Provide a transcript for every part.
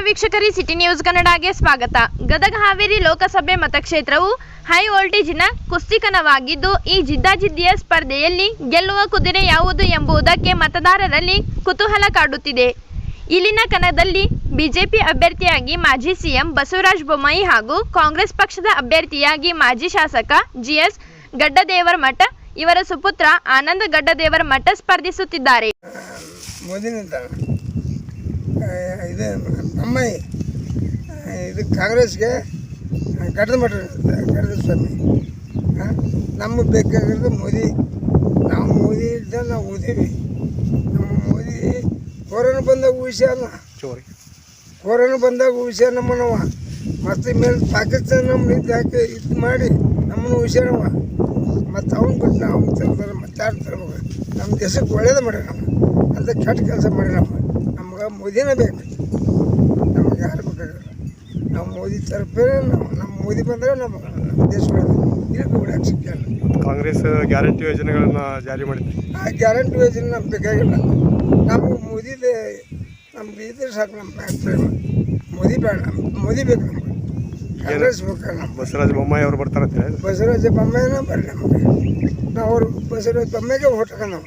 ವೀಕ್ಷಕರಿ, city news ಕನ್ನಡಗೆ ಸ್ವಾಗತ. ಗದಗ ಹಾವೇರಿ ಲೋಕಸಭೆ ಮತಕ್ಷೇತ್ರವು high ವೋಲ್ಟೇಜಿನ ಕುಸ್ತಿಕಣವಾಗಿದ್ದು, ಈ ಜಿದ್ದಾಜಿದ್ದಿಯ ಸ್ಪರ್ಧೆಯಲ್ಲಿ ಗೆಲ್ಲುವ ಕುದುರೆ ಯಾವುದು ಎಂಬುದಕ್ಕೆ ಮತದಾರರಲ್ಲಿ ಕುತೂಹಲ ಕಾಡುತ್ತಿದೆ. ಇಲ್ಲಿನ ಕಣದಲ್ಲಿ ಬಿಜೆಪಿ ಅಭ್ಯರ್ಥಿಯಾಗಿ ಮಾಜಿ ಸಿಎಂ ಬಸವರಾಜ ಬೊಮ್ಮಾಯಿ ಹಾಗೂ ಕಾಂಗ್ರೆಸ್ ಪಕ್ಷದ ಅಭ್ಯರ್ಥಿಯಾಗಿ ಮಾಜಿ ಶಾಸಕ ಜಿಎಸ್ ಗಡ್ಡದೇವರಮಠ ಇವರ ಸುಪುತ್ರ ಆನಂದ ಗಡ್ಡದೇವರಮಠ ಸ್ಪರ್ಧಿಸುತ್ತಿದ್ದಾರೆ. ಬೊಮ್ಮಾಯಿ ಇದು ಕಾಂಗ್ರೆಸ್ಗೆ ಗಡ್ಡ ಸ್ವಾಮಿ. ನಮಗೆ ಬೇಕಾಗಿರೋದು ಮೋದಿ. ನಾವು ಮೋದಿ ಇದ್ದ ನಾವು ಓದೀವಿ. ನಮ್ಮ ಮೋದಿ ಕೊರೋನಾ ಬಂದಾಗ ಉಳಿಸ್ಯಾನ, ಕೊರೋನಾ ಬಂದಾಗ ಉಳಿಸ್ಯಾನ ನಮ್ಮನವ. ಮತ್ತು ಮೇಲೆ ಪಾಕಿಸ್ತಾನ ನಮ್ಮ ಹಾಕಿ ಇದು ಮಾಡಿ ನಮ್ಮನ್ನು ಉಳಿಸ್ಯಾನವ. ಮತ್ತು ಅವ್ನು ಬಿಟ್ಟು ನಾವು ತರ್ತಾರೆ, ಮತ್ತೆ ಯಾರು ತರ್ಬೇಕು? ನಮ್ಮ ದೇಶಕ್ಕೆ ಒಳ್ಳೇದು ಮಾಡಿ ನಾವು ಅಂತ ಕೆಟ್ಟ ಕೆಲಸ ಮಾಡಿ ನಮ್ಗೆ ಮೋದಿನೇ ಬೇಕು. ನಮ್ಗೆ ಯಾರು ಬೇಕಾಗಿಲ್ಲ. ನಾವು ಮೋದಿ ತರಪೇ ನಮ್ಮ ಮೋದಿ ಬಂದರೆ ನಮ್ಮ ದೇಶ ಒಳ್ಳೇದು. ಇದಕ್ಕೆ ಬಿಡಕ್ಕೆ ಸಿಕ್ಕಲ್ಲ. ಕಾಂಗ್ರೆಸ್ ಗ್ಯಾರಂಟಿ ಯೋಜನೆಗಳನ್ನು ಜಾರಿ ಮಾಡಿದೆ. ಆ ಗ್ಯಾರಂಟಿ ಯೋಜನೆ ನಮ್ಗೆ ಬೇಕಾಗಿಲ್ಲ. ನಮಗೆ ಮೋದಿದೆ, ನಮ್ಗೆ ಇದ್ರೆ ಸಾಕು. ನಮ್ಮ ಪ್ರೇಮ ಮೋದಿ ಬೇಡ, ಮೋದಿ ಬೇಕು. ನಮ್ಗೆ ಕಾಂಗ್ರೆಸ್ ಬೇಕು. ನಮ್ಮ ಬಸವರಾಜ ಬೊಮ್ಮಾಯಿ ಅವರು ಬರ್ತಾರಂತೆ. ಬಸವರಾಜ ಬೊಮ್ಮಾಯಿನ ಬರಲಿ ನಮಗೆ. ನಾವು ಅವ್ರು ಬಸವರಾಜ ಬೊಮ್ಮಾಯಿಗೆ ಓಟ್ ಹಾಕೋಣ ನಾವು.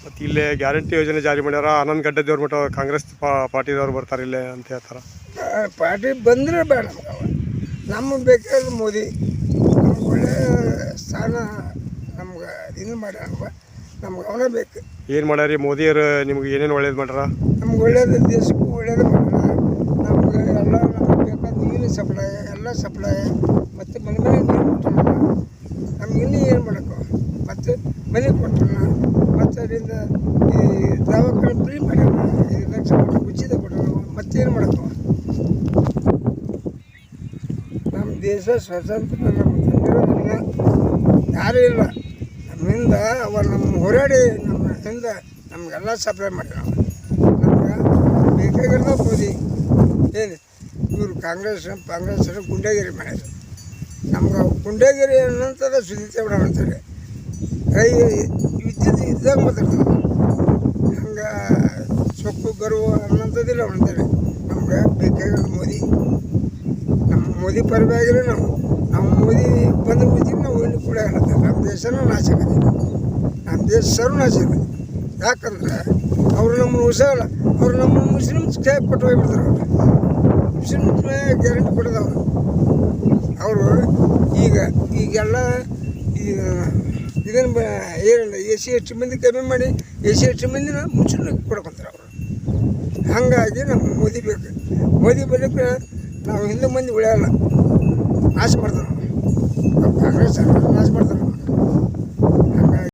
ಮತ್ತು ಇಲ್ಲೇ ಗ್ಯಾರಂಟಿ ಯೋಜನೆ ಜಾರಿ ಮಾಡ್ಯಾರ. ಆನಂದ್ ಗಡ್ಡದೇವ್ರಮಠ ಕಾಂಗ್ರೆಸ್ ಪಾರ್ಟಿದವ್ರು ಬರ್ತಾರೆ ಇಲ್ಲೇ ಅಂತ ಹೇಳ್ತಾರೆ. ಪಾರ್ಟಿ ಬಂದರೆ ಬೇಡ ನಮ್ಗೆ. ನಮಗೆ ಬೇಕಾದ್ರೆ ಮೋದಿ. ನಮ್ಗೆ ಒಳ್ಳೆ ಸ್ಥಾನ ನಮ್ಗೆ ಇದು ಮಾಡ್ಯಾರ. ನಮ್ಗೆ ಅವನೇ ಬೇಕು. ಏನು ಮಾಡ್ಯಾರಿ ಮೋದಿಯವರು? ನಿಮ್ಗೆ ಏನೇನು ಒಳ್ಳೇದು ಮಾಡ್ಯಾರ? ನಮ್ಗೆ ಒಳ್ಳೇದು, ದೇಶಕ್ಕೂ ಒಳ್ಳೇದು ಮಾಡ್ಯಾರ. ನಮ್ಗೆ ಎಲ್ಲ ನಮ್ಗೆ ಬೇಕಾದ ನೀರಿನ ಸಪ್ಲೈ, ಎಲ್ಲ ಸಪ್ಲೈ, ಮತ್ತು ಮನೆ ಮನೆ ನೀರು ಕೊಟ್ಟಣ. ನಮ್ಗೆ ಇನ್ನೂ ಏನು ಮಾಡೋಕ್ಕೋ, ಮತ್ತು ಮನೆ ಕೊಟ್ಟಣ, ಮತ್ತು ಅದರಿಂದ ಈ ದವಾಖಾನೆ ಫ್ರೀ ಮಾಡ್ಯಾರ. 5 ಲಕ್ಷ ಕೊಟ್ಟು ಉಚಿತ ಕೊಟ್ಟರು. ಮತ್ತೇನು ಮಾಡೋಕ್ಕೋ? ನಮ್ಮ ದೇಶ ಸ್ವತಂತ್ರ ನಮ್ಮ ತಂದಿರೋದನ್ನ ಯಾರೂ ಇಲ್ಲ. ನಮ್ಮಿಂದ ಅವ ನಮ್ಮ ಹೋರಾಡಿ ನಮ್ಮ ಹಿಂದೆ ನಮಗೆಲ್ಲ ಸಪ್ಲೈ ಮಾಡ್ಯಾರ. ನಮ್ಗೆ ಬೇಕಾಗಿರೋದು ಮೋದಿ. ಏನು ಇವರು ಕಾಂಗ್ರೆಸ್ ಗುಂಡಗಿರಿ ಮಾಡ್ಯಾರ. ನಮ್ಗೆ ಗುಂಡಗಿರಿ ಅನ್ನೋಂಥದ್ದು ಸುದೀತೇಗೌಡ ಅಂತಾರೆ. ವಿದ್ಯುತ್ ಇದ್ದಾಗ ಮಾತಾಡ್ತಾರೆ. ಹಂಗೆ ಸೊಕ್ಕು ಗರ್ವ ಅನ್ನೋಂಥದ್ದಿಲ್ಲ ಅಂತಾರೆ. ನಮ್ಗೆ ಬೇಕಾಗಿರೋದು ಮೋದಿ. ನಮ್ಮ ಮೋದಿ ಪರವಾಗಿರೋ ನಾವು ಮೋದಿ ಬಂದು ಕೂತೀವಿ. ನಾವು ಇಲ್ಲಿ ಕೂಡ ಹೇಳ್ತಾರೆ ನಮ್ಮ ದೇಶನೂ ನಾಶ ಆಗತ್ತೆ. ನಮ್ಮ ದೇಶ ಸರ್ವನಾಶ ಇದೆ. ಯಾಕಂದ್ರೆ ಅವರು ನಮ್ಮನ್ನು ಉಳಿಸೋಲ್ಲ. ಅವರು ನಮ್ಮನ್ನು ಮುಸ್ಲಿಮ್ಸ್ ಕೈ ಕೊಟ್ಟು ಹೋಗ್ಬಿಡ್ತಾರೆ. ಅವರು ಮುಸ್ಲಿಮ್ಸ್ ಗ್ಯಾರಂಟಿ ಕೊಡೋದವ್ರು. ಅವರು ಈಗೆಲ್ಲ ಇದನ್ನು ಏನಿಲ್ಲ, SC ಮಂದಿ ಕಮ್ಮಿ ಮಾಡಿ SC ಮಂದಿನ ಮುಸ್ಲಿಮ್ಗೆ ಕೊಡ್ಕೊಂತಾರೆ ಅವರು. ಹಾಗಾಗಿ ನಮ್ಗೆ ಮೋದಿ ಬೇಕು. ಮೋದಿ ಬರಲಿಕ್ಕೆ ನಾವು ಹಿಂದೂ ಮಂದಿ ಉಳಿಯೋಲ್ಲ, ನಾಶ ಮಾಡ್ತಾರೆ. ನಾವು ಕಾಂಗ್ರೆಸ್ ನಾಶ ಮಾಡ್ತಾರೆ.